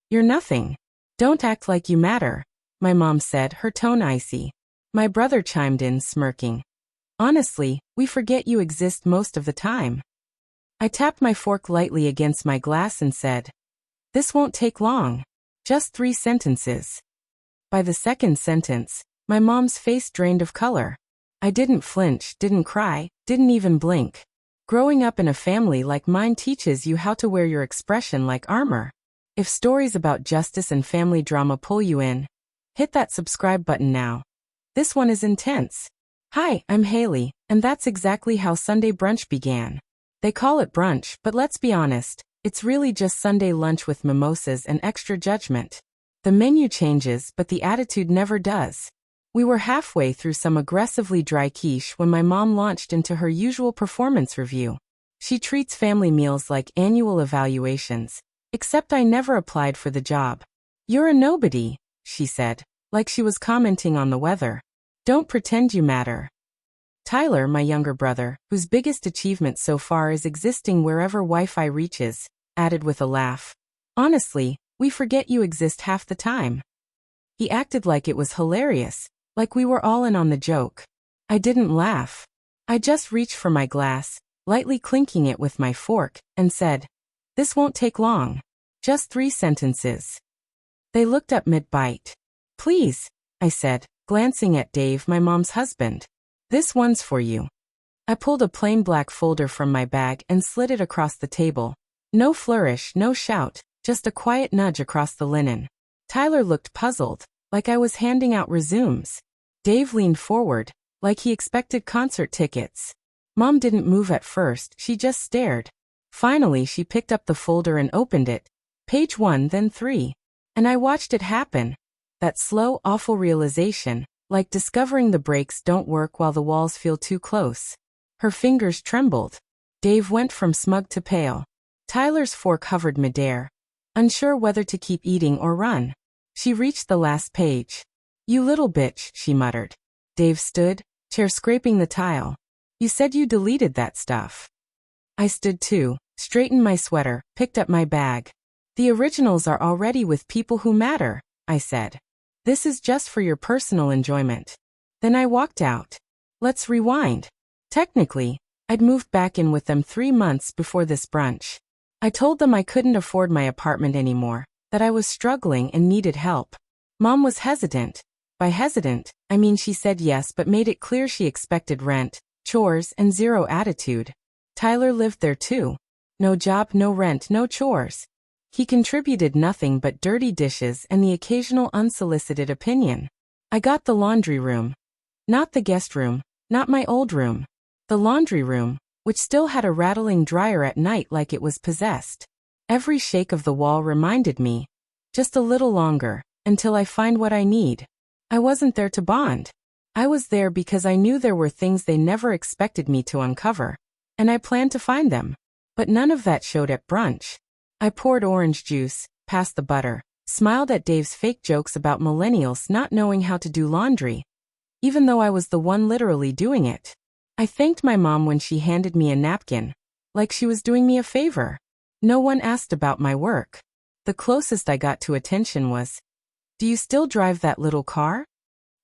You're nothing. Don't act like you matter, my mom said, her tone icy. My brother chimed in, smirking. Honestly, we forget you exist most of the time. I tapped my fork lightly against my glass and said, this won't take long. Just 3 sentences. By the second sentence, my mom's face drained of color. I didn't flinch, didn't cry, didn't even blink. Growing up in a family like mine teaches you how to wear your expression like armor. If stories about justice and family drama pull you in, hit that subscribe button now. This one is intense. Hi, I'm Haley, and that's exactly how Sunday brunch began. They call it brunch, but let's be honest, it's really just Sunday lunch with mimosas and extra judgment. The menu changes, but the attitude never does. We were halfway through some aggressively dry quiche when my mom launched into her usual performance review. She treats family meals like annual evaluations, except I never applied for the job. You're a nobody, she said, like she was commenting on the weather. Don't pretend you matter. Tyler, my younger brother, whose biggest achievement so far is existing wherever Wi-Fi reaches, added with a laugh. Honestly, we forget you exist half the time. He acted like it was hilarious, like we were all in on the joke. I didn't laugh. I just reached for my glass, lightly clinking it with my fork, and said, this won't take long. Just 3 sentences. They looked up mid-bite. Please, I said, glancing at Dave, my mom's husband. This one's for you. I pulled a plain black folder from my bag and slid it across the table. No flourish, no shout, just a quiet nudge across the linen. Tyler looked puzzled, like I was handing out resumes. Dave leaned forward, like he expected concert tickets. Mom didn't move at first, she just stared. Finally, she picked up the folder and opened it. Page 1, then 3. And I watched it happen. That slow, awful realization, like discovering the brakes don't work while the walls feel too close. Her fingers trembled. Dave went from smug to pale. Tyler's fork hovered midair, unsure whether to keep eating or run. She reached the last page. You little bitch, she muttered. Dave stood, chair scraping the tile. You said you deleted that stuff. I stood too, straightened my sweater, picked up my bag. The originals are already with people who matter, I said. This is just for your personal enjoyment. Then I walked out. Let's rewind. Technically, I'd moved back in with them 3 months before this brunch. I told them I couldn't afford my apartment anymore, that I was struggling and needed help. Mom was hesitant. By hesitant, I mean she said yes but made it clear she expected rent, chores, and zero attitude. Tyler lived there too. No job, no rent, no chores. He contributed nothing but dirty dishes and the occasional unsolicited opinion. I got the laundry room. Not the guest room, not my old room. The laundry room, which still had a rattling dryer at night like it was possessed. Every shake of the wall reminded me, just a little longer, until I find what I need. I wasn't there to bond. I was there because I knew there were things they never expected me to uncover, and I planned to find them. But none of that showed at brunch. I poured orange juice, passed the butter, smiled at Dave's fake jokes about millennials not knowing how to do laundry, even though I was the one literally doing it. I thanked my mom when she handed me a napkin, like she was doing me a favor. No one asked about my work. The closest I got to attention was, do you still drive that little car?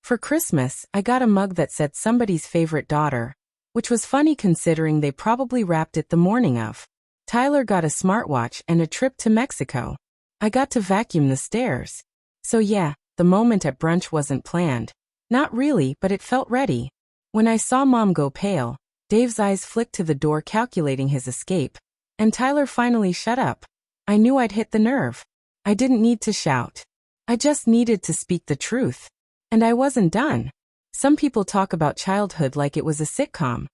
For Christmas, I got a mug that said somebody's favorite daughter, which was funny considering they probably wrapped it the morning of. Tyler got a smartwatch and a trip to Mexico. I got to vacuum the stairs. So yeah, the moment at brunch wasn't planned. Not really, but it felt ready. When I saw Mom go pale, Dave's eyes flicked to the door calculating his escape, and Tyler finally shut up. I knew I'd hit the nerve. I didn't need to shout. I just needed to speak the truth. And I wasn't done. Some people talk about childhood like it was a sitcom.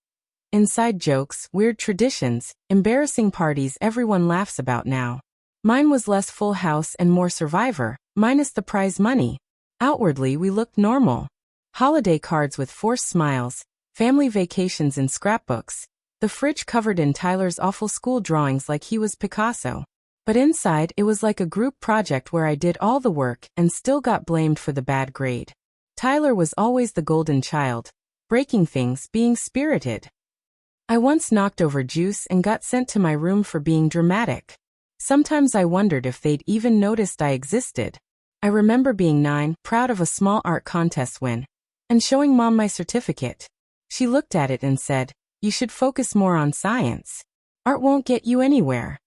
Inside jokes, weird traditions, embarrassing parties everyone laughs about now. Mine was less Full House and more Survivor, minus the prize money. Outwardly we looked normal. Holiday cards with forced smiles, family vacations and scrapbooks, the fridge covered in Tyler's awful school drawings like he was Picasso. But inside it was like a group project where I did all the work and still got blamed for the bad grade. Tyler was always the golden child, breaking things, being spirited. I once knocked over juice and got sent to my room for being dramatic. Sometimes I wondered if they'd even noticed I existed. I remember being 9, proud of a small art contest win, and showing Mom my certificate. She looked at it and said, "You should focus more on science. Art won't get you anywhere."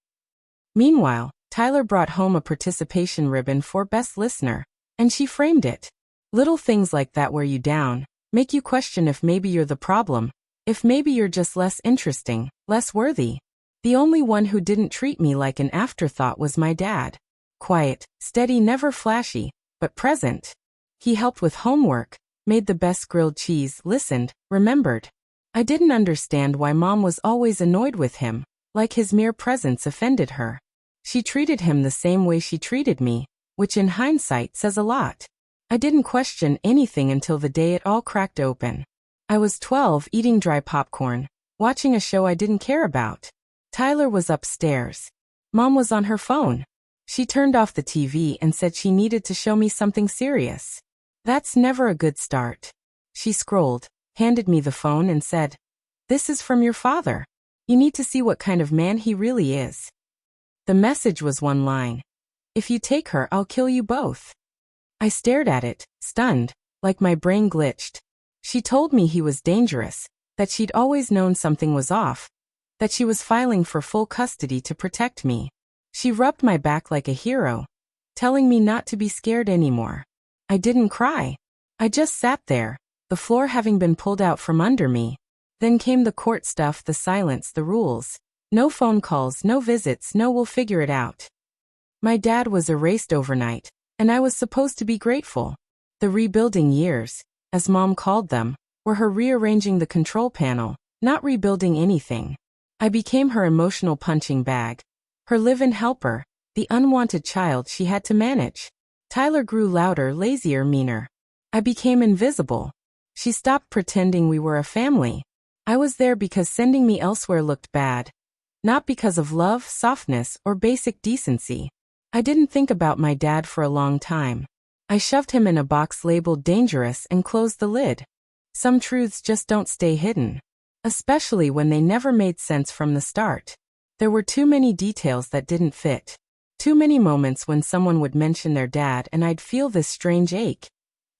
Meanwhile, Tyler brought home a participation ribbon for Best Listener, and she framed it. Little things like that wear you down, make you question if maybe you're the problem, if maybe you're just less interesting, less worthy. The only one who didn't treat me like an afterthought was my dad. Quiet, steady, never flashy, but present. He helped with homework, made the best grilled cheese, listened, remembered. I didn't understand why Mom was always annoyed with him, like his mere presence offended her. She treated him the same way she treated me, which in hindsight says a lot. I didn't question anything until the day it all cracked open. I was 12, eating dry popcorn, watching a show I didn't care about. Tyler was upstairs. Mom was on her phone. She turned off the TV and said she needed to show me something serious. That's never a good start. She scrolled, handed me the phone and said, "This is from your father. You need to see what kind of man he really is." The message was one line. "If you take her, I'll kill you both." I stared at it, stunned, like my brain glitched. She told me he was dangerous, that she'd always known something was off, that she was filing for full custody to protect me. She rubbed my back like a hero, telling me not to be scared anymore. I didn't cry. I just sat there, the floor having been pulled out from under me. Then came the court stuff, the silence, the rules. No phone calls, no visits, no "we'll figure it out." My dad was erased overnight, and I was supposed to be grateful. The rebuilding years, as Mom called them, were her rearranging the control panel, not rebuilding anything. I became her emotional punching bag, her live-in helper, the unwanted child she had to manage. Tyler grew louder, lazier, meaner. I became invisible. She stopped pretending we were a family. I was there because sending me elsewhere looked bad, not because of love, softness, or basic decency. I didn't think about my dad for a long time. I shoved him in a box labeled dangerous and closed the lid. Some truths just don't stay hidden, especially when they never made sense from the start. There were too many details that didn't fit. Too many moments when someone would mention their dad and I'd feel this strange ache,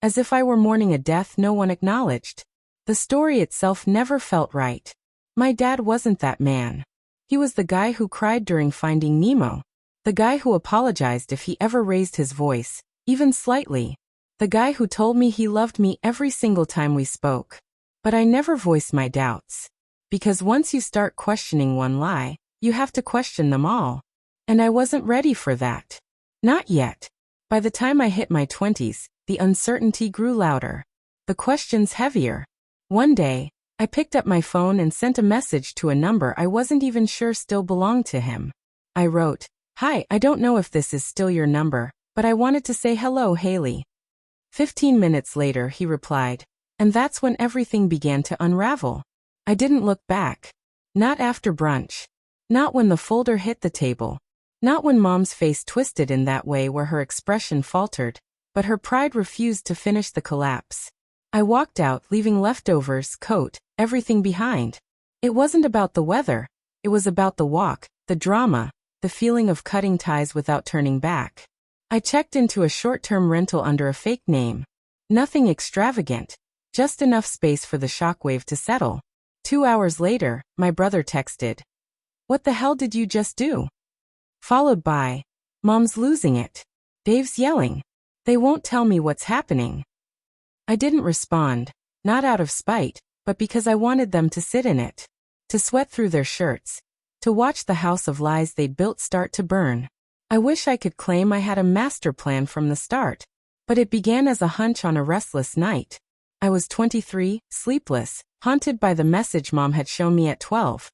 as if I were mourning a death no one acknowledged. The story itself never felt right. My dad wasn't that man. He was the guy who cried during Finding Nemo. The guy who apologized if he ever raised his voice, even slightly. The guy who told me he loved me every single time we spoke. But I never voiced my doubts. Because once you start questioning one lie, you have to question them all. And I wasn't ready for that. Not yet. By the time I hit my 20s, the uncertainty grew louder. The questions heavier. One day, I picked up my phone and sent a message to a number I wasn't even sure still belonged to him. I wrote, "Hi, I don't know if this is still your number, but I wanted to say hello, Haley." 15 minutes later, he replied, and that's when everything began to unravel. I didn't look back. Not after brunch. Not when the folder hit the table. Not when Mom's face twisted in that way where her expression faltered, but her pride refused to finish the collapse. I walked out, leaving leftovers, coat, everything behind. It wasn't about the weather. It was about the walk, the drama, the feeling of cutting ties without turning back. I checked into a short-term rental under a fake name. Nothing extravagant, just enough space for the shockwave to settle. 2 hours later, my brother texted, "What the hell did you just do?" Followed by, "Mom's losing it. Dave's yelling. They won't tell me what's happening." I didn't respond, not out of spite, but because I wanted them to sit in it, to sweat through their shirts, to watch the house of lies they'd built start to burn. I wish I could claim I had a master plan from the start, but it began as a hunch on a restless night. I was 23, sleepless, haunted by the message Mom had shown me at 12.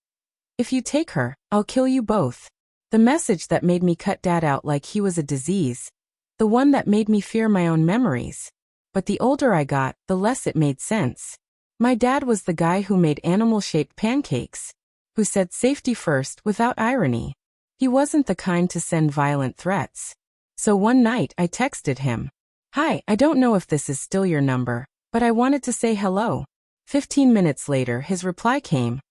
"If you take her, I'll kill you both." The message that made me cut Dad out like he was a disease. The one that made me fear my own memories. But the older I got, the less it made sense. My dad was the guy who made animal-shaped pancakes, who said safety first without irony. He wasn't the kind to send violent threats. So one night I texted him, "Hi, I don't know if this is still your number, but I wanted to say hello." 15 minutes later his reply came,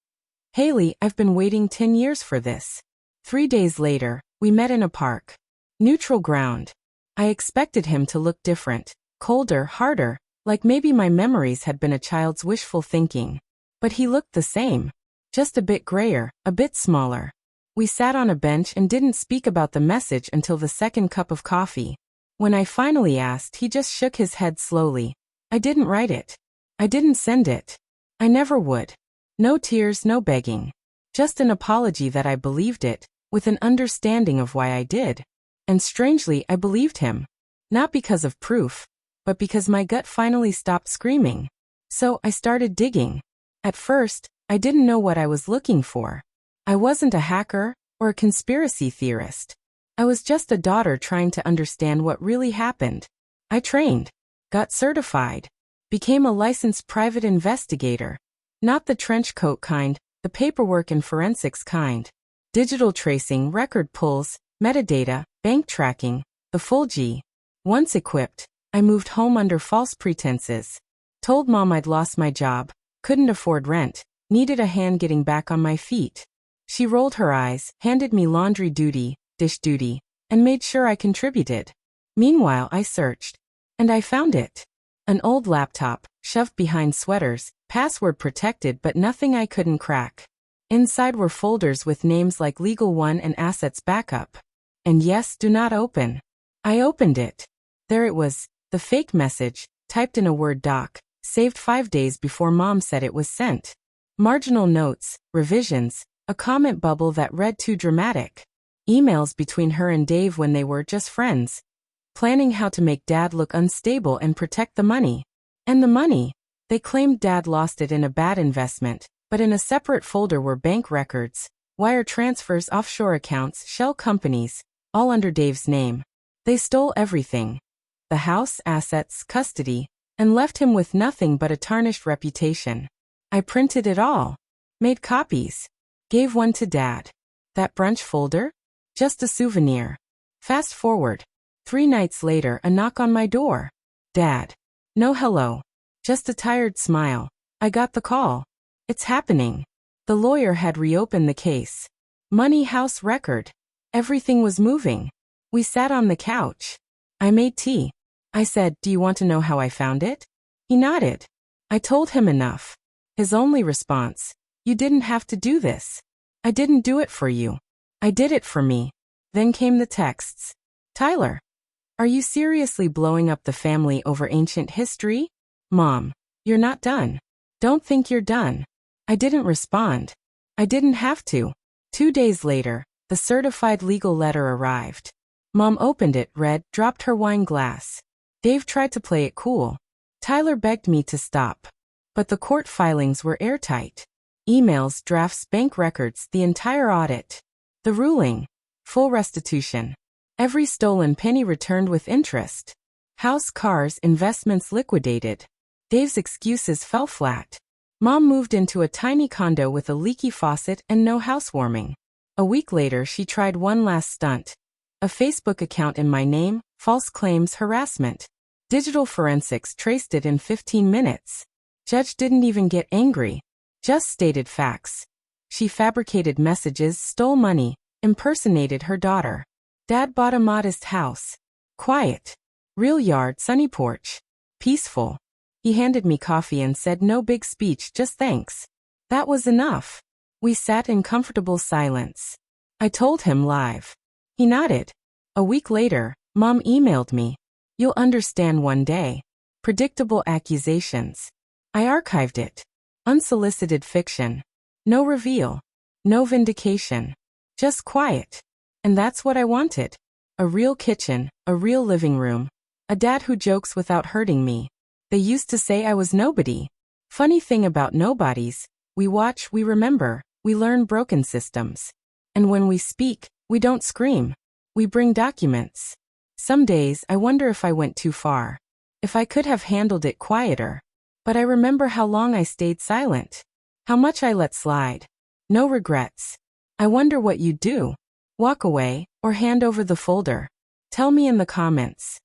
"Haley, I've been waiting 10 years for this." 3 days later, We met in a park. Neutral ground. I expected him to look different, colder, harder, like maybe my memories had been a child's wishful thinking. But he looked the same. Just a bit grayer, a bit smaller. We sat on a bench and didn't speak about the message until the second cup of coffee. When I finally asked, he just shook his head slowly. I didn't write it. I didn't send it. I never would. No tears, no begging. Just an apology that I believed it, with an understanding of why I did. And strangely, I believed him. Not because of proof, but because my gut finally stopped screaming. So I started digging. At first, I didn't know what I was looking for. I wasn't a hacker or a conspiracy theorist. I was just a daughter trying to understand what really happened. I trained, got certified, became a licensed private investigator. Not the trench coat kind, the paperwork and forensics kind. Digital tracing, record pulls, metadata, bank tracking, the full G. Once equipped, I moved home under false pretenses. Told Mom I'd lost my job, couldn't afford rent, needed a hand getting back on my feet. She rolled her eyes, handed me laundry duty, dish duty, and made sure I contributed. Meanwhile, I searched. And I found it. An old laptop, shoved behind sweaters, password protected but nothing I couldn't crack. Inside were folders with names like Legal One and Assets Backup. And yes, do not open. I opened it. There it was, the fake message, typed in a Word doc, saved 5 days before Mom said it was sent. Marginal notes, revisions, a comment bubble that read too dramatic. Emails between her and Dave when they were just friends. Planning how to make Dad look unstable and protect the money. And the money. They claimed Dad lost it in a bad investment, but in a separate folder were bank records, wire transfers, offshore accounts, shell companies, all under Dave's name. They stole everything. The house, assets, custody, and left him with nothing but a tarnished reputation. I printed it all. Made copies. Gave one to Dad. That brunch folder? Just a souvenir. Fast forward. 3 nights later, a knock on my door. Dad. No hello. Just a tired smile. I got the call. It's happening. The lawyer had reopened the case. Money, house, record. Everything was moving. We sat on the couch. I made tea. I said, "Do you want to know how I found it?" He nodded. I told him enough. His only response, "You didn't have to do this. I didn't do it for you. I did it for me." Then came the texts. "Tyler, are you seriously blowing up the family over ancient history? Mom, you're not done. Don't think you're done." I didn't respond. I didn't have to. 2 days later, the certified legal letter arrived. Mom opened it, read, dropped her wine glass. Dave tried to play it cool. Tyler begged me to stop. But the court filings were airtight. Emails, drafts, bank records, the entire audit. The ruling. Full restitution. Every stolen penny returned with interest. House, cars, investments liquidated. Dave's excuses fell flat. Mom moved into a tiny condo with a leaky faucet and no housewarming. A week later, she tried one last stunt. A Facebook account in my name, false claims, harassment. Digital forensics traced it in 15 minutes. Judge didn't even get angry. Just stated facts. She fabricated messages, stole money, impersonated her daughter. Dad bought a modest house. Quiet. Real yard, sunny porch. Peaceful. He handed me coffee and said no big speech, just thanks. That was enough. We sat in comfortable silence. I told him live. He nodded. A week later, Mom emailed me. "You'll understand one day." Predictable accusations. I archived it. Unsolicited fiction. No reveal. No vindication. Just quiet. And that's what I wanted. A real kitchen, a real living room. A dad who jokes without hurting me. They used to say I was nobody. Funny thing about nobodies, we watch, we remember, we learn broken systems. And when we speak, we don't scream. We bring documents. Some days I wonder if I went too far. If I could have handled it quieter. But I remember how long I stayed silent. How much I let slide. No regrets. I wonder what you'd do. Walk away, or hand over the folder. Tell me in the comments.